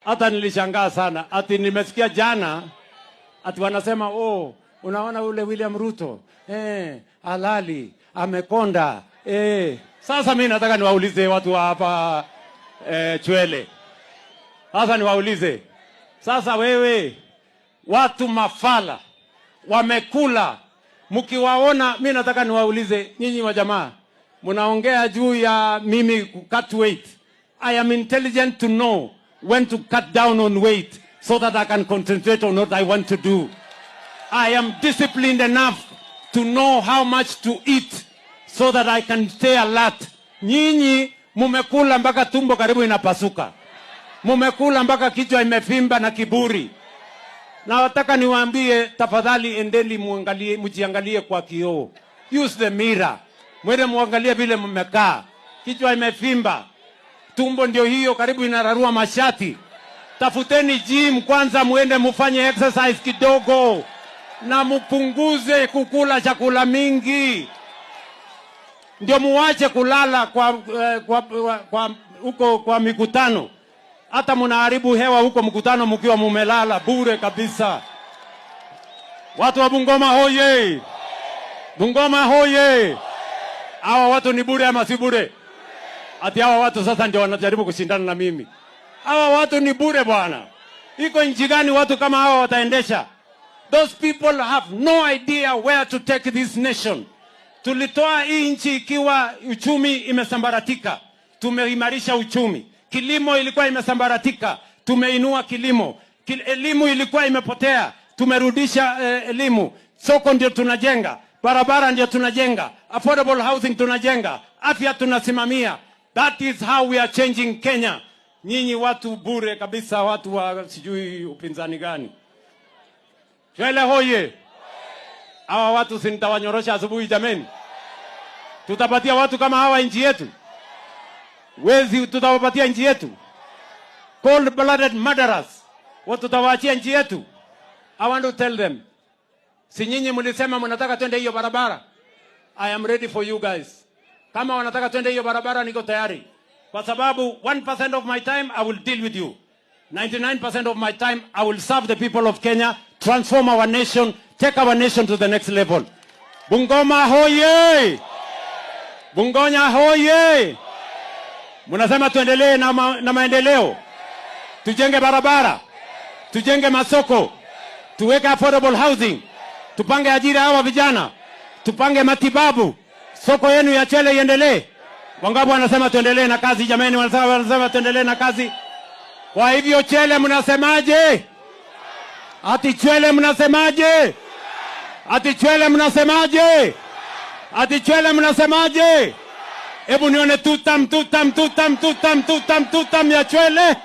hata nilishangaa sana. Ati nimesikia jana ati wanasema unaona ule William Ruto halali amekonda. Sasa mimi nataka niwaulize watu hapa Chwele. Sasa niwaulize. Sasa wewe watu mafala wamekula, mkiwaona, mimi nataka niwaulize nyinyi wa jamaa, mnaongea juu ya mimi cut weight. I am intelligent to know when to cut down on weight so that I can concentrate on what I want to do. I am disciplined enough to know how much to eat so that I can stay alert. Nyinyi mumekula mpaka tumbo karibu inapasuka. Mumekula mpaka kichwa imefimba na kiburi. Na nataka niwaambie, tafadhali endeni mjiangalie kwa kioo. Use the mirror. Mwende muangalie vile mmekaa. Kichwa imefimba. Tumbo ndio hiyo karibu inararua mashati. Tafuteni gym kwanza, muende mufanye exercise kidogo. Na mupunguze kukula chakula mingi. Ndio muache kulala kwa mikutano. Hata mnaharibu hewa huko mkutano mkiwa mumelala bure kabisa. Watu wa Bungoma hoye! Bungoma hoye! Hawa watu ni bure ama si bure? Ati hawa watu sasa ndio wanajaribu kushindana na mimi. Hawa watu ni bure bwana. Iko nchi gani watu kama hawa wataendesha? Those people have no idea where to take this nation. Tulitoa hii nchi ikiwa uchumi imesambaratika. Tumeimarisha uchumi. Kilimo ilikuwa imesambaratika. Tumeinua kilimo. Elimu ilikuwa imepotea. Tumerudisha elimu. Soko ndio tunajenga. Barabara ndio tunajenga. Affordable housing tunajenga. Afya tunasimamia. That is how we are changing Kenya. Nyinyi watu bure kabisa, watu wa sijui upinzani gani. Chwele hoye! Hawa watu sinitawanyorosha asubuhi jameni. Tutapatia watu kama hawa nchi yetu? Wezi tutawapatia nchi yetu? Cold-blooded murderers. Watu tutawaachia nchi yetu? I want to tell them. Si nyinyi mlisema mnataka twende hiyo barabara? I am ready for you guys. Kama wanataka twende hiyo barabara niko tayari. Kwa sababu 1% of my time I will deal with you. 99% of my time I will serve the people of Kenya, transform our nation, take our nation to the next level. Bungoma hoye! Bungonya hoye! Munasema tuendelee na maendeleo. Tujenge barabara. Tujenge masoko. Tuweke affordable housing. Tupange ajira hawa vijana. Tupange matibabu. Soko yenu ya Chwele iendelee. Wangapi wanasema tuendelee na kazi jameni? Wanasema tuendelee na kazi. Kwa hivyo Chwele mnasemaje? Ati Chwele mnasemaje? Ati Chwele mnasemaje? Ati Chwele mnasemaje? Hebu nione tutam ya Chwele.